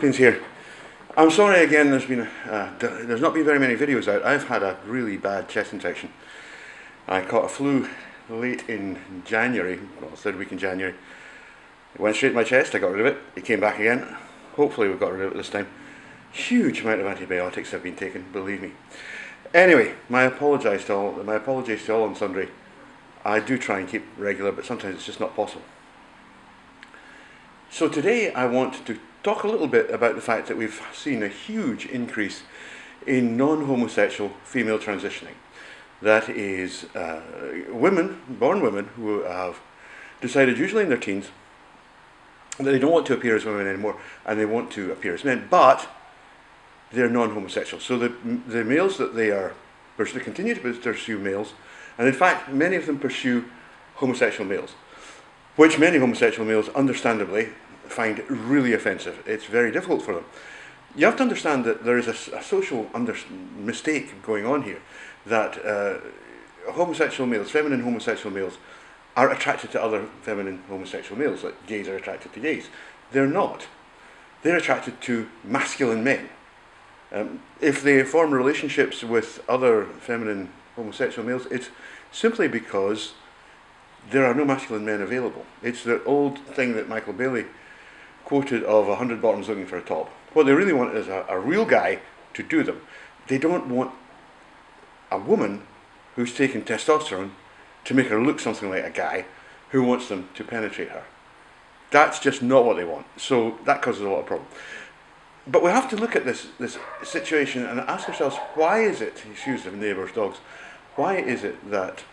Philippines here. I'm sorry again, there's not been very many videos out. I've had a really bad chest infection. I caught a flu late in January, well, third week in January. It went straight to my chest, I got rid of it, it came back again. Hopefully we've got rid of it this time. Huge amount of antibiotics have been taken, believe me. Anyway, my apologies to all and sundry. I do try and keep regular, but sometimes it's just not possible. So today I want to talk a little bit about the fact that we've seen a huge increase in non-homosexual female transitioning. That is born women who have decided, usually in their teens, that they don't want to appear as women anymore and they want to appear as men, but they're non-homosexual. So the males that they continue to pursue males, and in fact many of them pursue homosexual males, which many homosexual males understandably find really offensive. It's very difficult for them. You have to understand that there is a social mistake going on here, that homosexual males, feminine homosexual males, are attracted to other feminine homosexual males, like gays are attracted to gays. They're not. They're attracted to masculine men. If they form relationships with other feminine homosexual males, it's simply because there are no masculine men available. It's the old thing that Michael Bailey quoted of 100 bottoms looking for a top. What they really want is a real guy to do them. They don't want a woman who's taken testosterone to make her look something like a guy who wants them to penetrate her. That's just not what they want. So that causes a lot of problems. But we have to look at this situation and ask ourselves, why is it, excuse the neighbour's dogs, why is it that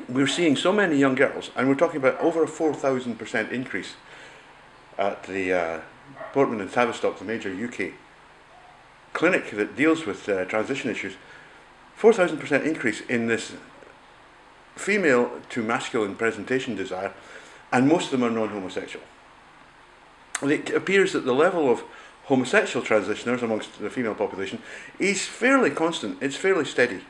we're seeing so many young girls, and we're talking about over a 4,000% increase at the Portman and Tavistock, the major UK clinic that deals with transition issues, 4,000% increase in this female to masculine presentation desire, and most of them are non-homosexual. It appears that the level of homosexual transitioners amongst the female population is fairly constant, it's fairly steady.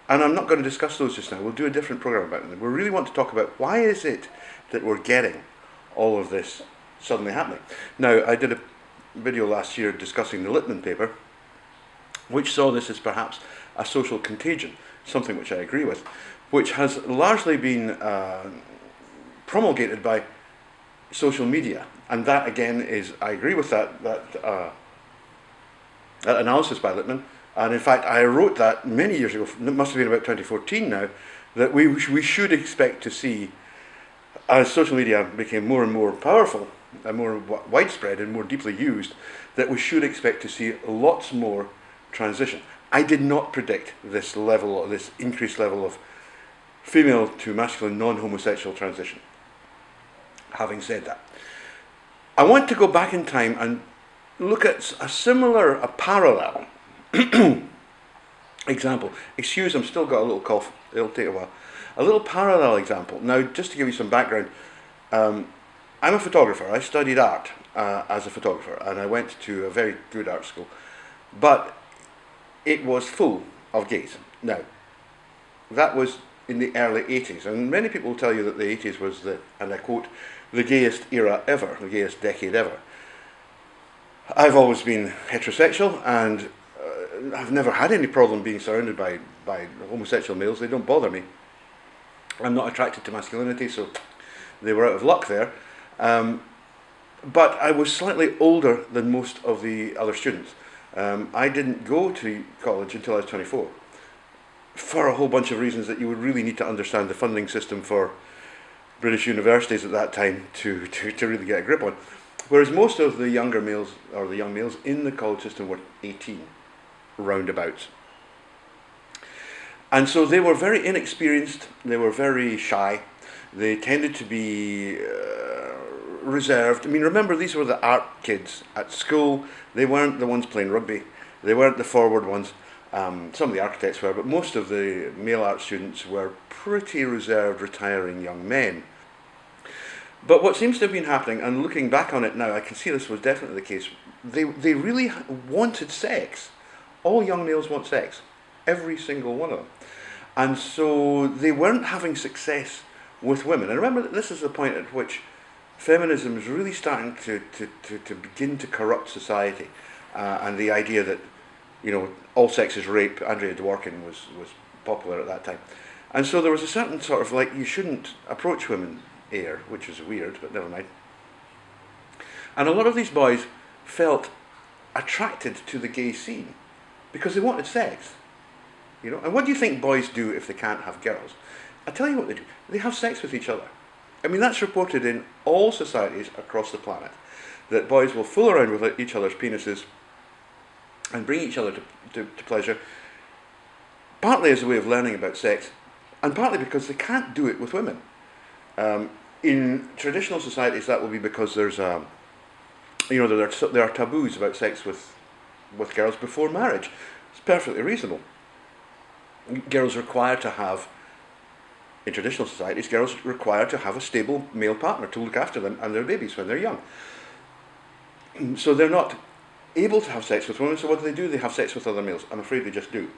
And I'm not going to discuss those just now, we'll do a different program about them. We really want to talk about why is it that we're getting all of this suddenly happening. Now, I did a video last year discussing the Littman paper, which saw this as perhaps a social contagion, something which I agree with, which has largely been promulgated by social media. And that again is, I agree with that analysis by Littman. And in fact, I wrote that many years ago, it must have been about 2014 now, that we should expect to see, as social media became more and more powerful, and more widespread and more deeply used, that we should expect to see lots more transition. I did not predict this level, this increased level of female to masculine non-homosexual transition. Having said that, I want to go back in time and look at a parallel example. Excuse, I've still got a little cough, it'll take a while. A little parallel example. Now, just to give you some background, I'm a photographer. I studied art as a photographer, and I went to a very good art school, but it was full of gays. Now, that was in the early 80s, and many people will tell you that the 80s was and I quote, the gayest era ever, the gayest decade ever. I've always been heterosexual, and I've never had any problem being surrounded by homosexual males. They don't bother me. I'm not attracted to masculinity, so they were out of luck there. But I was slightly older than most of the other students. I didn't go to college until I was 24, for a whole bunch of reasons that you would really need to understand the funding system for British universities at that time to really get a grip on. Whereas most of the younger males, or the young males in the college system, were 18, roundabouts. And so they were very inexperienced, they were very shy, they tended to be reserved. I mean, remember, these were the art kids at school. They weren't the ones playing rugby, they weren't the forward ones. Some of the architects were, but most of the male art students were pretty reserved, retiring young men. But what seems to have been happening, and looking back on it now, I can see this was definitely the case, they really wanted sex. All young males want sex, every single one of them. And so they weren't having success with women. And remember that this is the point at which feminism is really starting to begin to corrupt society, and the idea that, all sex is rape. Andrea Dworkin was popular at that time. And so there was a certain sort of you shouldn't approach women air, which is weird, but never mind. And a lot of these boys felt attracted to the gay scene because they wanted sex. And what do you think boys do if they can't have girls? I tell you what they do. They have sex with each other. I mean, that's reported in all societies across the planet, that boys will fool around with each other's penises and bring each other to pleasure, partly as a way of learning about sex, and partly because they can't do it with women. In traditional societies, that will be because there's there are taboos about sex with girls before marriage. It's perfectly reasonable. Girls require to have, in traditional societies, girls require to have a stable male partner to look after them and their babies when they're young. So they're not able to have sex with women, so what do? They have sex with other males. I'm afraid they just do.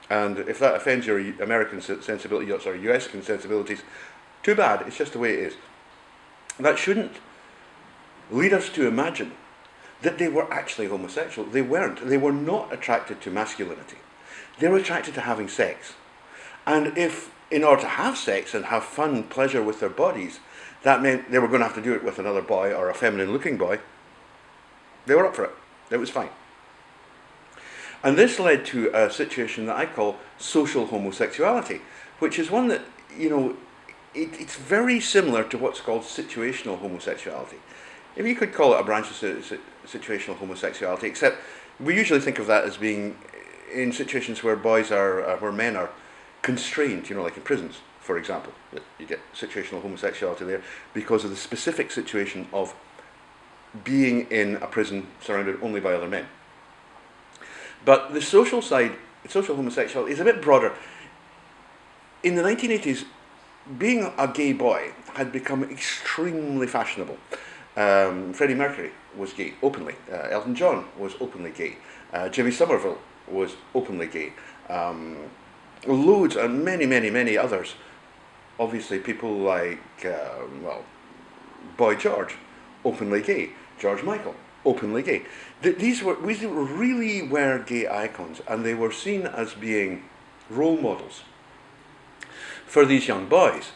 And if that offends your American sensibilities or US sensibilities, too bad, it's just the way it is. That shouldn't lead us to imagine that they were actually homosexual. They weren't. They were not attracted to masculinity. They were attracted to having sex. And if, in order to have sex and have fun, pleasure with their bodies, that meant they were going to have to do it with another boy or a feminine-looking boy, they were up for it. It was fine. And this led to a situation that I call social homosexuality, which is one that, it's very similar to what's called situational homosexuality. If you could call it a branch of situational homosexuality, except we usually think of that as being in situations where where men are constrained, like in prisons, for example. You get situational homosexuality there because of the specific situation of being in a prison surrounded only by other men. But the social side, social homosexuality, is a bit broader. In the 1980s, being a gay boy had become extremely fashionable. Freddie Mercury was gay, openly. Elton John was openly gay. Jimmy Somerville was openly gay. Loads and many others. Obviously, people like, Boy George, openly gay. George Michael, openly gay. These really were gay icons, and they were seen as being role models for these young boys.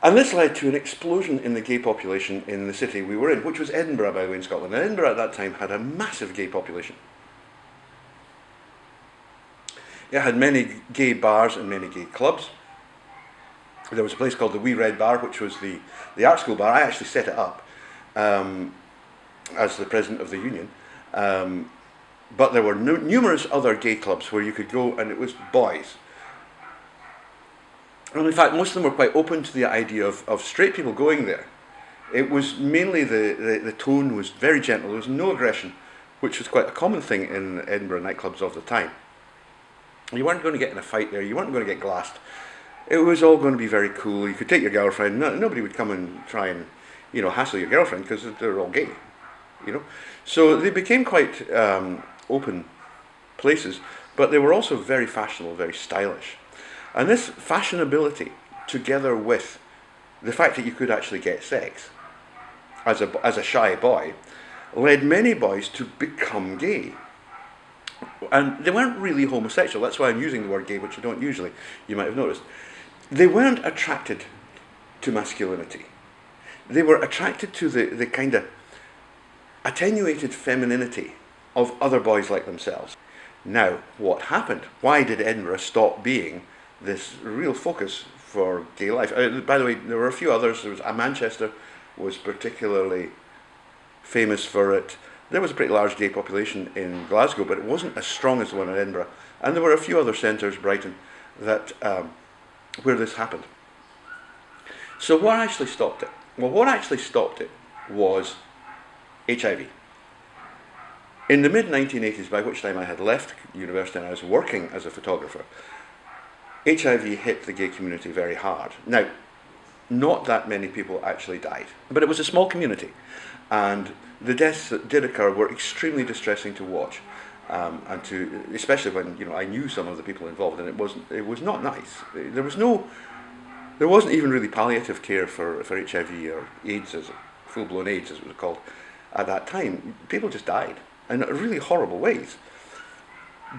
And this led to an explosion in the gay population in the city we were in, which was Edinburgh, by the way, in Scotland. And Edinburgh at that time had a massive gay population. It had many gay bars and many gay clubs. There was a place called the Wee Red Bar, which was the art school bar. I actually set it up as the president of the union. But there were numerous other gay clubs where you could go, and it was boys. And in fact, most of them were quite open to the idea of straight people going there. It was mainly the tone was very gentle. There was no aggression, which was quite a common thing in Edinburgh nightclubs of the time. You weren't going to get in a fight there. You weren't going to get glassed. It was all going to be very cool. You could take your girlfriend. Nobody would come and try and, hassle your girlfriend because they're all gay, So they became quite open places, but they were also very fashionable, very stylish. And this fashionability, together with the fact that you could actually get sex as a shy boy, led many boys to become gay. And they weren't really homosexual. That's why I'm using the word gay, which I don't usually, you might have noticed. They weren't attracted to masculinity. They were attracted to the kind of attenuated femininity of other boys like themselves. Now, what happened? Why did Edinburgh stop being this real focus for gay life? By the way, there were a few others. Manchester was particularly famous for it. There was a pretty large gay population in Glasgow, but it wasn't as strong as the one in Edinburgh. And there were a few other centres, Brighton, that where this happened. So what actually stopped it? Well, what actually stopped it was HIV. In the mid-1980s, by which time I had left university and I was working as a photographer, HIV hit the gay community very hard. Now, not that many people actually died, but it was a small community. And the deaths that did occur were extremely distressing to watch, and especially when I knew some of the people involved, and it was not nice. There was no There wasn't even really palliative care for HIV or AIDS, full-blown AIDS as it was called, at that time. People just died in really horrible ways.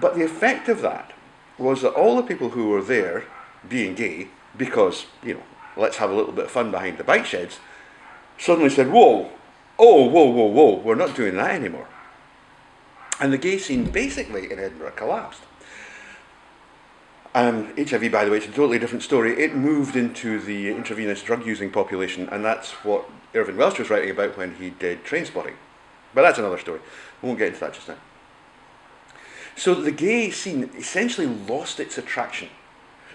But the effect of that was that all the people who were there being gay, because, let's have a little bit of fun behind the bike sheds, suddenly said, whoa, we're not doing that anymore. And the gay scene basically in Edinburgh collapsed. HIV, by the way, it's a totally different story. It moved into the intravenous drug-using population, and that's what Irving Welsh was writing about when he did Trainspotting. But that's another story. We won't get into that just now. So the gay scene essentially lost its attraction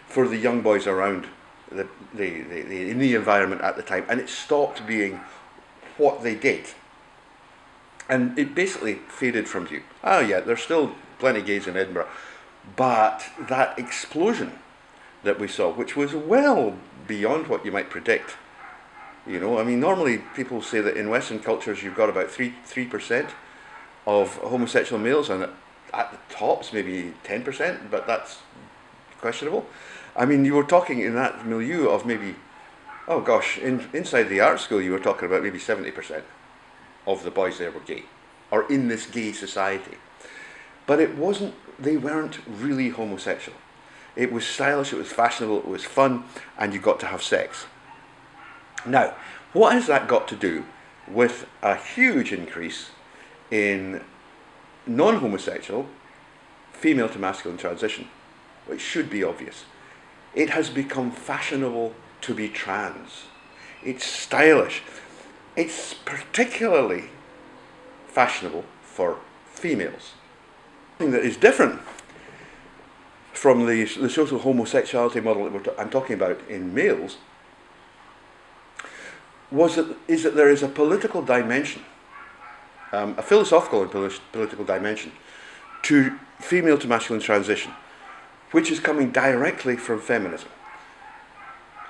for the young boys around in the environment at the time, and it stopped being what they did. And it basically faded from view. Oh yeah, there's still plenty of gays in Edinburgh, but that explosion that we saw, which was well beyond what you might predict. Normally people say that in Western cultures you've got about 3% of homosexual males, and at the tops maybe 10%, but that's questionable. You were talking in that milieu of maybe, inside the art school you were talking about maybe 70% of the boys there were gay, or in this gay society. But they weren't really homosexual. It was stylish, it was fashionable, it was fun, and you got to have sex. Now, what has that got to do with a huge increase in non-homosexual female to masculine transition? Which should be obvious. It has become fashionable to be trans. It's stylish. It's particularly fashionable for females. Something that is different from the social homosexuality model that I'm talking about in males is that there is a political dimension, a philosophical and political dimension to female to masculine transition, which is coming directly from feminism.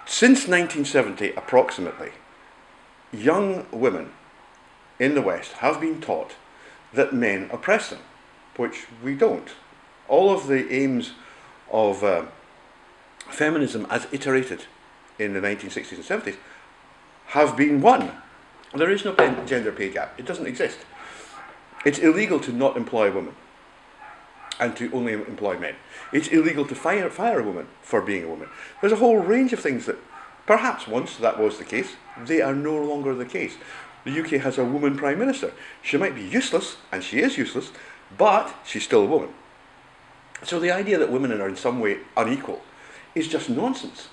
Since 1970, approximately, young women in the West have been taught that men oppress them, which we don't. All of the aims of feminism as iterated in the 1960s and 70s have been won. There is no gender pay gap. It doesn't exist. It's illegal to not employ women and to only employ men. It's illegal to fire a woman for being a woman. There's a whole range of things that perhaps once that was the case, they are no longer the case. The UK has a woman Prime Minister. She might be useless, and she is useless, but she's still a woman. So the idea that women are in some way unequal is just nonsense.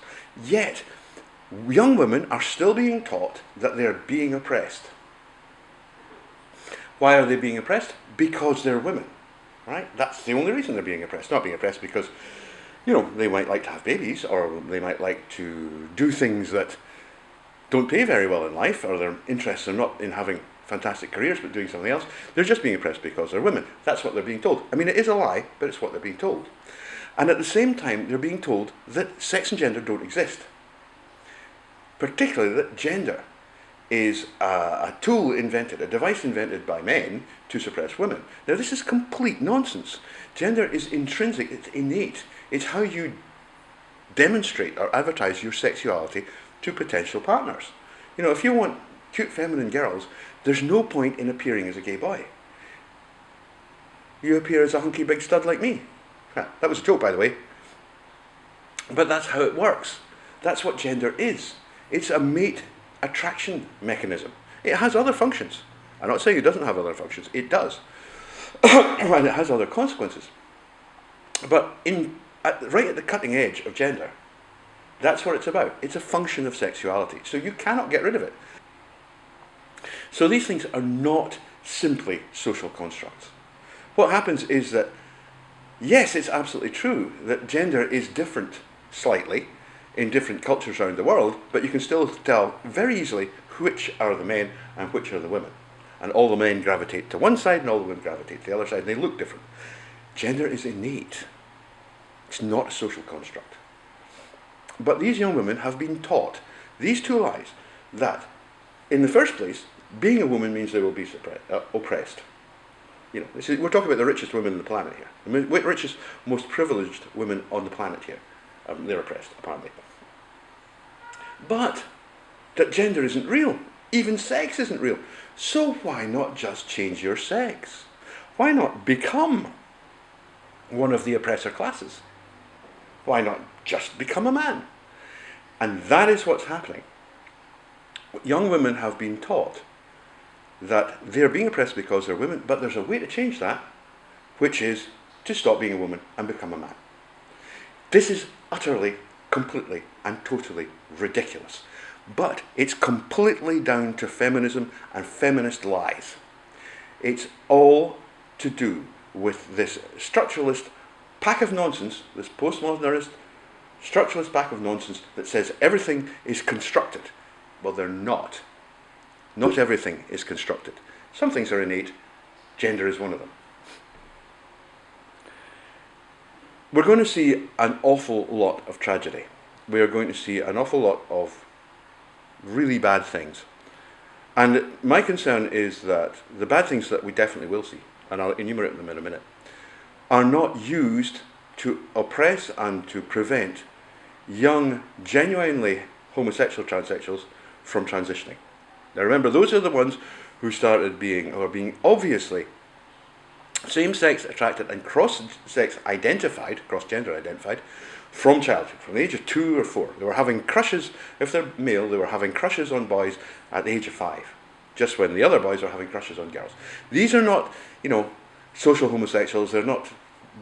Yet, young women are still being taught that they're being oppressed. Why are they being oppressed? Because they're women. Right? That's the only reason they're being oppressed. Not being oppressed because, they might like to have babies, or they might like to do things that don't pay very well in life, or their interests are not in having fantastic careers but doing something else. They're just being oppressed because they're women. That's what they're being told. It is a lie, but it's what they're being told. And at the same time, they're being told that sex and gender don't exist. Particularly that gender is a tool invented, a device invented by men to suppress women. Now, this is complete nonsense. Gender is intrinsic, it's innate. It's how you demonstrate or advertise your sexuality to potential partners. If you want cute feminine girls, there's no point in appearing as a gay boy. You appear as a hunky big stud like me. That was a joke, by the way. But that's how it works. That's what gender is. It's a mate attraction mechanism. It has other functions. I'm not saying it doesn't have other functions. It does. And it has other consequences. But right at the cutting edge of gender, that's what it's about. It's a function of sexuality. So you cannot get rid of it. So these things are not simply social constructs. What happens is that, yes, it's absolutely true that gender is different slightly in different cultures around the world, but you can still tell very easily which are the men and which are the women. And all the men gravitate to one side and all the women gravitate to the other side, and they look different. Gender is innate. It's not a social construct. But these young women have been taught these two lies, that in the first place, being a woman means they will be oppressed. We're talking about the richest women on the planet here. The richest, most privileged women on the planet here. They're oppressed, apparently. but that gender isn't real. Even sex isn't real. So why not just change your sex? Why not become one of the oppressor classes? Why not just become a man? And that is what's happening. Young women have been taught that they're being oppressed because they're women, but there's a way to change that, which is to stop being a woman and become a man. This is utterly, completely, and totally ridiculous. But it's completely down to feminism and feminist lies. It's all to do with this structuralist pack of nonsense, this postmodernist structuralist pack of nonsense that says everything is constructed. Well, they're not. Not everything is constructed. Some things are innate. Gender is one of them. We're going to see an awful lot of tragedy. We are going to see an awful lot of really bad things. And my concern is that the bad things that we definitely will see, and I'll enumerate them in a minute, are not used to oppress and to prevent young, genuinely homosexual transsexuals from transitioning. Now remember, those are the ones who started being obviously same-sex attracted and cross-sex identified, cross-gender identified, from childhood, from the age of 2 or 4. They were having crushes, if they're male, they were having crushes on boys at the age of 5, just when the other boys were having crushes on girls. These are not, social homosexuals. They're not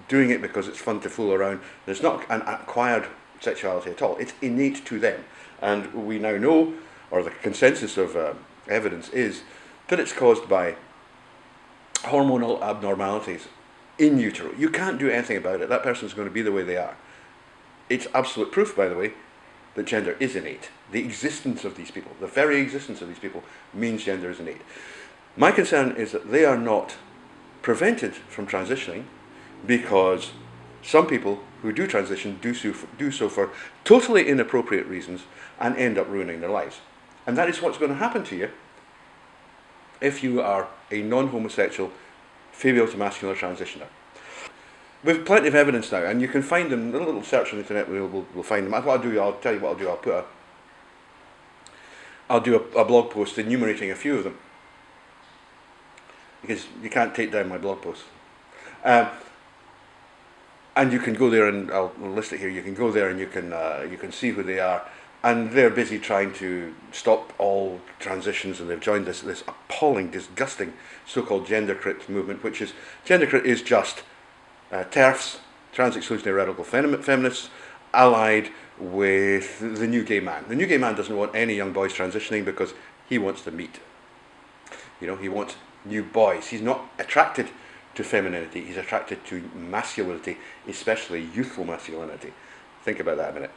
doing it because it's fun to fool around. There's not an acquired sexuality at all. It's innate to them. And we now know, or the consensus of evidence is, that it's caused by hormonal abnormalities in utero. You can't do anything about it. That person's going to be the way they are. It's absolute proof, by the way, that gender is innate. The existence of these people, the very existence of these people, means gender is innate. My concern is that they are not prevented from transitioning because some people who do transition do so for totally inappropriate reasons and end up ruining their lives. And that is what's going to happen to you if you are a non-homosexual female to masculine transitioner. We've plenty of evidence now, and you can find them. A little search on the internet, we'll find them. What I'll do, I'll tell you what I'll do. I'll do a blog post enumerating a few of them, because you can't take down my blog posts. And you can go there, and I'll list it here. You can go there, and you can see who they are. And they're busy trying to stop all transitions, and they've joined this appalling, disgusting so-called gender crit movement, which is, gender crit is just TERFs, trans-exclusionary radical feminists, allied with the new gay man. The new gay man doesn't want any young boys transitioning because he wants to meet. He wants new boys. He's not attracted to femininity, he's attracted to masculinity, especially youthful masculinity. Think about that a minute.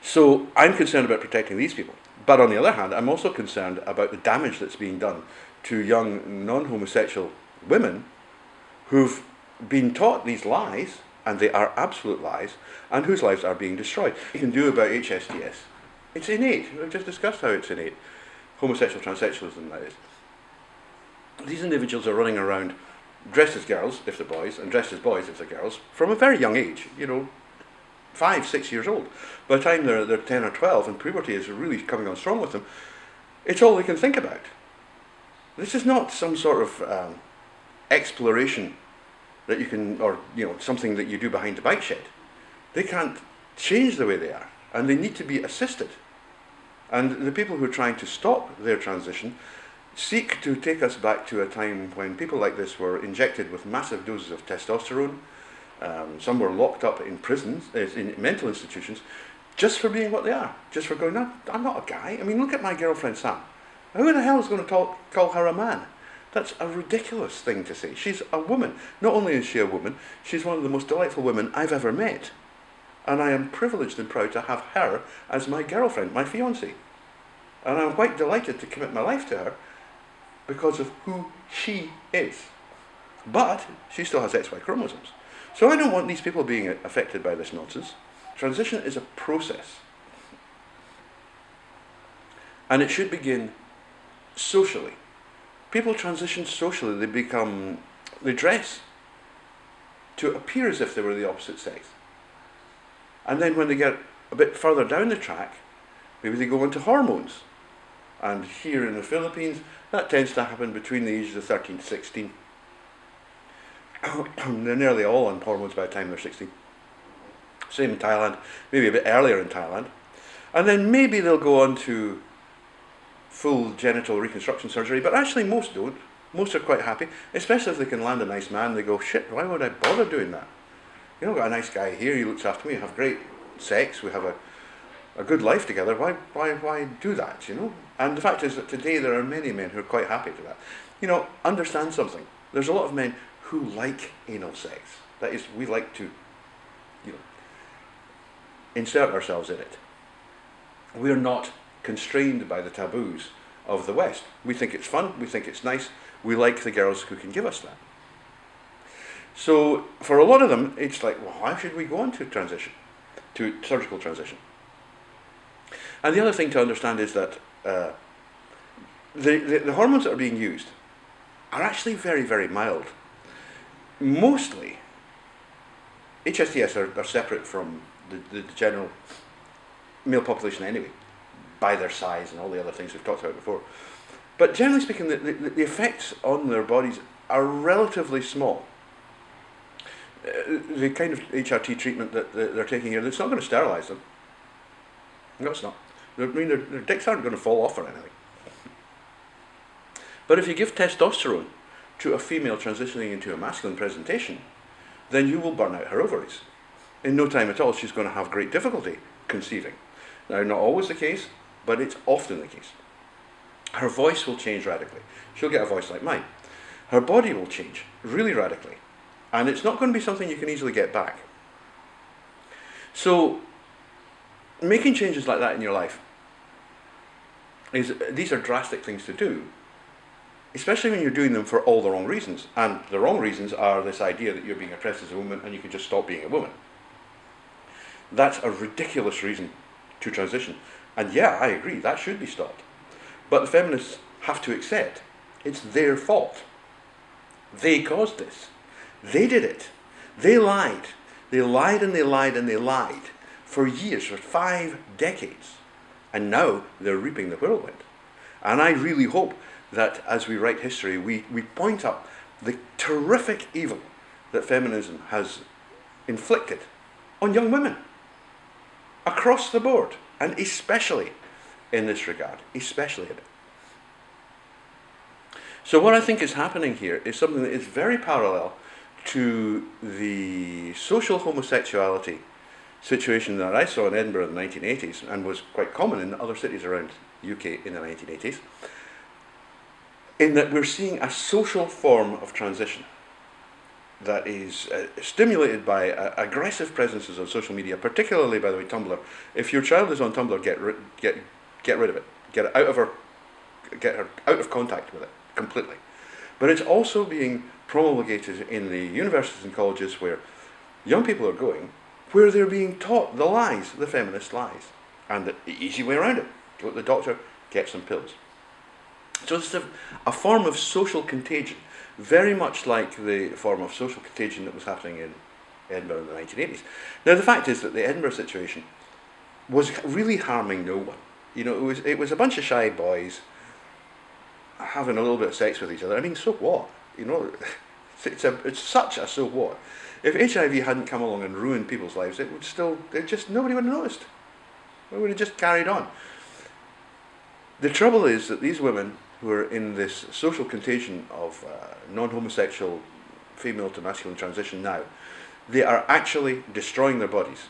So I'm concerned about protecting these people. But on the other hand, I'm also concerned about the damage that's being done to young non-homosexual women who've been taught these lies, and they are absolute lies, and whose lives are being destroyed. You can do about HSTS. It's innate. We've just discussed how it's innate. Homosexual transsexualism, that is. These individuals are running around dressed as girls, if they're boys, and dressed as boys, if they're girls, from a very young age, 5, 6 years old. By the time they're 10 or 12 and puberty is really coming on strong with them, it's all they can think about. This is not some sort of exploration that you can, or something that you do behind the bike shed. They can't change the way they are, and they need to be assisted. And the people who are trying to stop their transition seek to take us back to a time when people like this were injected with massive doses of testosterone. Some were locked up in prisons, in mental institutions, just for being what they are, just for going, I'm not a guy. I mean, look at my girlfriend Sam. Who the hell is going to call her a man? That's a ridiculous thing to say. She's a woman. Not only is she a woman, she's one of the most delightful women I've ever met. And I am privileged and proud to have her as my girlfriend, my fiancée. And I'm quite delighted to commit my life to her because of who she is. But she still has XY chromosomes. So I don't want these people being affected by this nonsense. Transition is a process. And it should begin socially. People transition socially. They dress to appear as if they were the opposite sex. And then when they get a bit further down the track, Maybe they go into hormones. And here in the Philippines, that tends to happen between the ages of 13 to 16. They're nearly all on hormones by the time they're 16. Same in Thailand, maybe a bit earlier in Thailand. And then maybe they'll go on to full genital reconstruction surgery, but actually most don't. Most are quite happy, especially if they can land a nice man. They go, shit, why would I bother doing that? You know, I've got a nice guy here, he looks after me, we have great sex, we have a good life together, why do that, you know? And the fact is that today there are many men who are quite happy to that. You know, understand something. There's a lot of men who like anal sex. That is, we like to, you know, insert ourselves in it. We're not constrained by the taboos of the West. We think it's fun, we think it's nice, we like the girls who can give us that. So for a lot of them, it's like, well, why should we go on to transition, to surgical transition? And the other thing to understand is that the hormones that are being used are actually very, very mild. Mostly, HSTS are separate from the general male population anyway, by their size and all the other things we've talked about before. But generally speaking, the effects on their bodies are relatively small. The kind of HRT treatment that they're taking here, it's not going to sterilise them. No, it's not. I mean, their dicks aren't going to fall off or anything. But if you give testosterone to a female transitioning into a masculine presentation, then you will burn out her ovaries. In no time at all, she's going to have great difficulty conceiving. Now, not always the case, but it's often the case. Her voice will change radically. She'll get a voice like mine. Her body will change really radically. And it's not going to be something you can easily get back. So, making changes like that in your life, these are drastic things to do, especially when you're doing them for all the wrong reasons. And the wrong reasons are this idea that you're being oppressed as a woman and you can just stop being a woman. That's a ridiculous reason to transition. And yeah, I agree, that should be stopped. But the feminists have to accept it's their fault. They caused this. They did it. They lied. They lied and they lied and they lied for years, for 5 decades. And now they're reaping the whirlwind. And I really hope that as we write history, we point up the terrific evil that feminism has inflicted on young women across the board, and especially in this regard, especially in it. So what I think is happening here is something that is very parallel to the social homosexuality situation that I saw in Edinburgh in the 1980s and was quite common in other cities around the UK in the 1980s, in that we're seeing a social form of transition that is stimulated by aggressive presences on social media, particularly, by the way, Tumblr. If your child is on Tumblr, get rid of it. Get it get her out of contact with it completely. But it's also being promulgated in the universities and colleges where young people are going, where they're being taught the lies, the feminist lies, and the easy way around it. Go to the doctor, get some pills. So it's a form of social contagion, very much like the form of social contagion that was happening in Edinburgh in the 1980s. Now the fact is that the Edinburgh situation was really harming no one. You know, it was a bunch of shy boys having a little bit of sex with each other. I mean, so what? You know, it's such a so what. If HIV hadn't come along and ruined people's lives, nobody would have noticed. We would have just carried on. The trouble is that these women who are in this social contagion of non-homosexual female to masculine transition now, they are actually destroying their bodies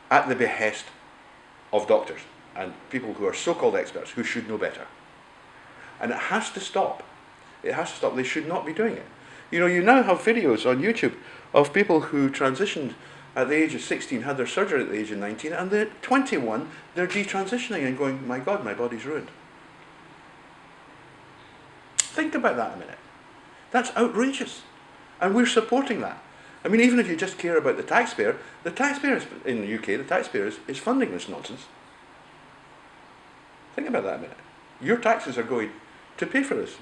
at the behest of doctors and people who are so-called experts who should know better. And it has to stop. It has to stop. They should not be doing it. You know, you now have videos on YouTube of people who transitioned at the age of 16, had their surgery at the age of 19, and at 21, they're detransitioning and going, my God, my body's ruined. Think about that a minute. That's outrageous. And we're supporting that. I mean, even if you just care about the taxpayer in the UK, the taxpayer is funding this nonsense. Think about that a minute. Your taxes are going to pay for this.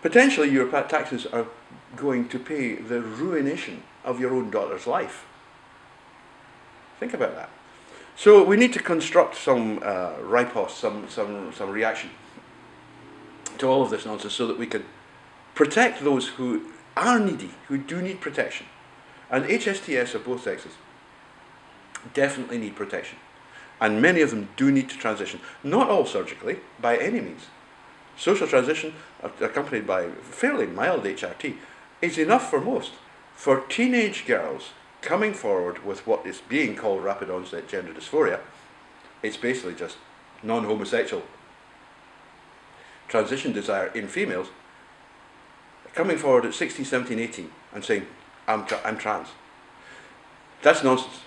Potentially your taxes are going to pay the ruination of your own daughter's life. Think about that. So we need to construct some riposte, some reaction to all of this nonsense so that we can protect those who are needy, who do need protection. And HSTS of both sexes definitely need protection. And many of them do need to transition. Not all surgically, by any means. Social transition, accompanied by fairly mild HRT, is enough for most. For teenage girls coming forward with what is being called rapid onset gender dysphoria, it's basically just non-homosexual transition desire in females, coming forward at 16, 17, 18 and saying, I'm trans. That's nonsense.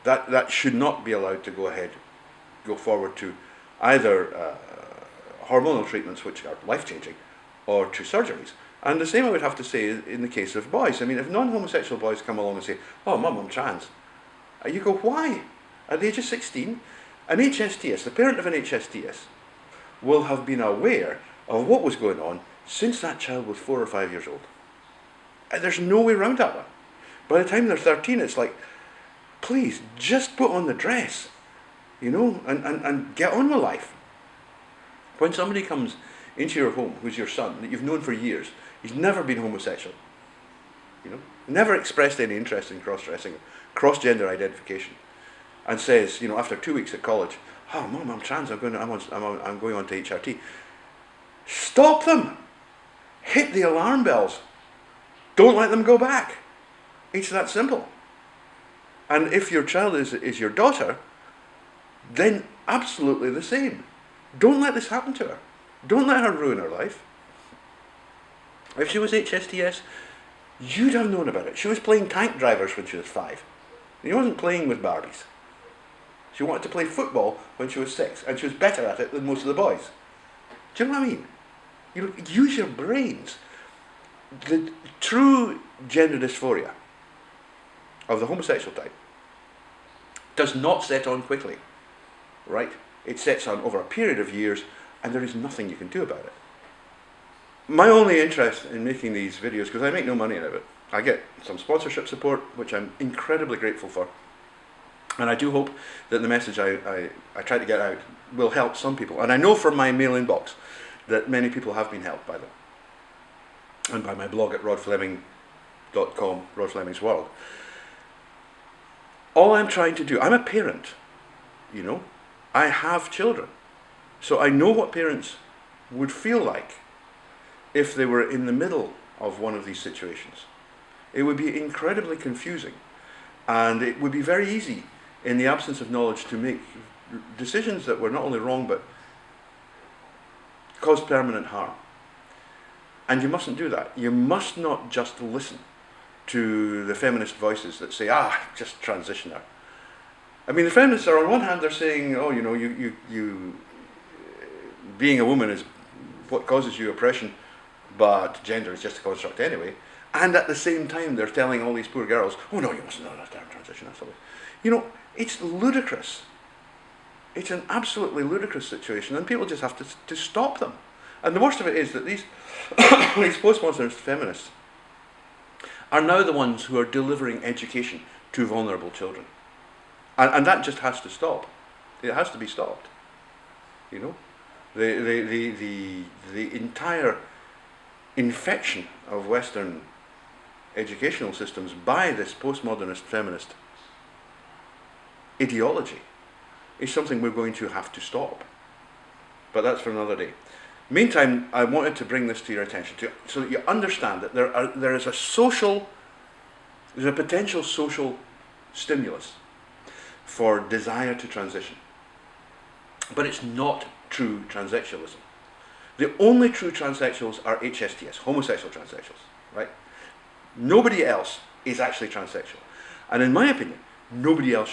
That should not be allowed to go forward to either hormonal treatments, which are life-changing, or to surgeries. And the same I would have to say in the case of boys. I mean, if non-homosexual boys come along and say, oh, Mum, I'm trans, you go, why? At the age of 16, an HSTS, the parent of an HSTS, will have been aware of what was going on since that child was 4 or 5 years old. And there's no way around that one. By the time they're 13, it's like, please, just put on the dress, and get on with life. When somebody comes into your home, who's your son, that you've known for years, he's never been homosexual, never expressed any interest in cross-dressing, cross-gender identification, and says, after 2 weeks at college, oh, Mum, I'm trans, I'm going on to HRT. Stop them! Hit the alarm bells. Don't let them go back. It's that simple. And if your child is your daughter, then absolutely the same. Don't let this happen to her. Don't let her ruin her life. If she was HSTS, you'd have known about it. She was playing tank drivers when she was 5. She wasn't playing with Barbies. She wanted to play football when she was 6, and she was better at it than most of the boys. Do you know what I mean? Use your brains. The true gender dysphoria of the homosexual type does not set on quickly, right? It sets on over a period of years, and there is nothing you can do about it. My only interest in making these videos, because I make no money out of it, I get some sponsorship support, which I'm incredibly grateful for, and I do hope that the message I try to get out will help some people. And I know from my mail inbox that many people have been helped by them, and by my blog at rodafleming.com, Rod Fleming's World. All I'm trying to do, I'm a parent, I have children, so I know what parents would feel like if they were in the middle of one of these situations. It would be incredibly confusing, and it would be very easy in the absence of knowledge to make decisions that were not only wrong but caused permanent harm. And you mustn't do that. You must not just listen to the feminist voices that say, just transition her. I mean, the feminists are, on one hand, they're saying, you being a woman is what causes you oppression, but gender is just a construct anyway. And at the same time, they're telling all these poor girls, oh no, you mustn't understand transition. It's ludicrous. It's an absolutely ludicrous situation, and people just have to stop them. And the worst of it is that these postmodernist feminists are now the ones who are delivering education to vulnerable children. And that just has to stop. It has to be stopped. The entire infection of Western educational systems by this postmodernist feminist ideology is something we're going to have to stop. But that's for another day. Meantime, I wanted to bring this to your attention so that you understand that there is a potential social stimulus for desire to transition. But it's not true transsexualism. The only true transsexuals are HSTS, homosexual transsexuals, right? Nobody else is actually transsexual. And in my opinion, nobody else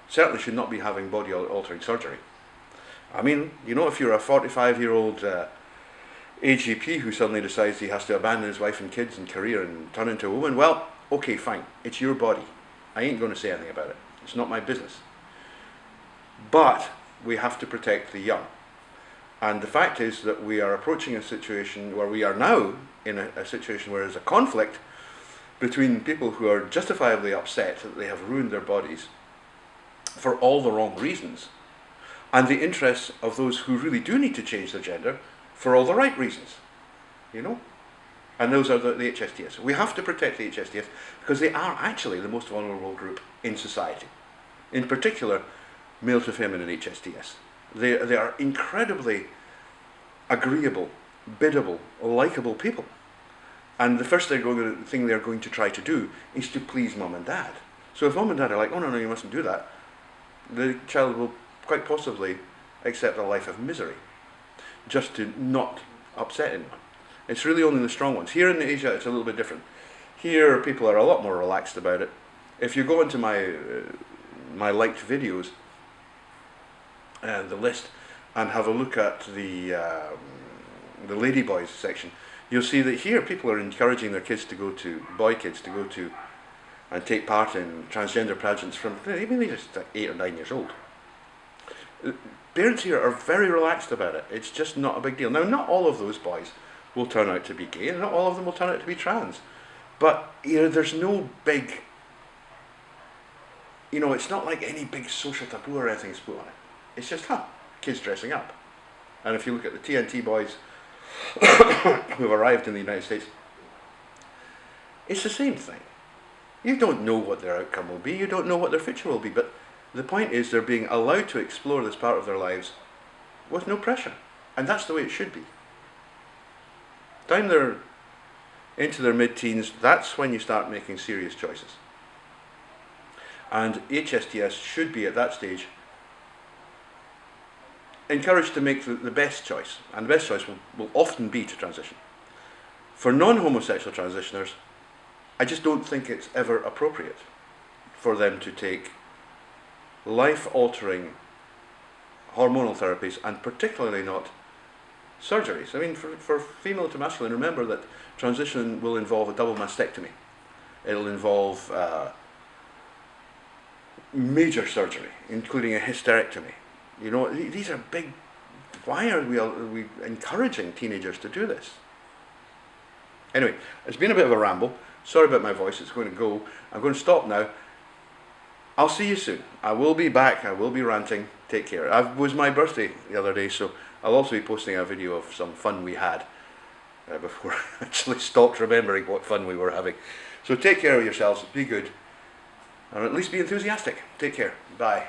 certainly should not be having body-altering surgery. I mean, if you're a 45-year-old AGP who suddenly decides he has to abandon his wife and kids and career and turn into a woman, well, okay, fine. It's your body. I ain't going to say anything about it. It's not my business. But we have to protect the young. And the fact is that we are approaching a situation where we are now in a situation where there's a conflict between people who are justifiably upset that they have ruined their bodies for all the wrong reasons, and the interests of those who really do need to change their gender for all the right reasons, you know? And those are the HSTS. We have to protect the HSTS because they are actually the most vulnerable group in society. In particular, male to feminine HSTS. They are incredibly agreeable, biddable, likable people. And the first thing they're going to try to do is to please mum and dad. So if mum and dad are like, oh no, you mustn't do that, the child will quite possibly accept a life of misery just to not upset anyone. It's really only the strong ones. Here in Asia, it's a little bit different. Here, people are a lot more relaxed about it. If you go into my liked videos, the list, and have a look at the ladyboys section, you'll see that here people are encouraging their kids to go to, boy kids to go to and take part in transgender pageants from even they're just 8 or 9 years old. Parents here are very relaxed about it. It's just not a big deal. Now, not all of those boys will turn out to be gay, and not all of them will turn out to be trans. But there's no big, it's not like any big social taboo or anything's put on it. It's just, kids dressing up. And if you look at the TNT boys who've arrived in the United States, it's the same thing. You don't know what their outcome will be, you don't know what their future will be, but the point is they're being allowed to explore this part of their lives with no pressure. And that's the way it should be. Down they're into their mid-teens, that's when you start making serious choices. And HSTS should be at that stage encouraged to make the best choice, and the best choice will often be to transition. For non-homosexual transitioners, I just don't think it's ever appropriate for them to take life-altering hormonal therapies, and particularly not surgeries. I mean, for female to masculine, remember that transition will involve a double mastectomy. It'll involve major surgery, including a hysterectomy. These are big. Why are we encouraging teenagers to do this? Anyway, it's been a bit of a ramble. Sorry about my voice, it's going to go. I'm going to stop now. I'll see you soon. I will be back, I will be ranting. Take care. It was my birthday the other day, so I'll also be posting a video of some fun we had before I actually stopped remembering what fun we were having. So take care of yourselves, be good, and at least be enthusiastic. Take care. Bye.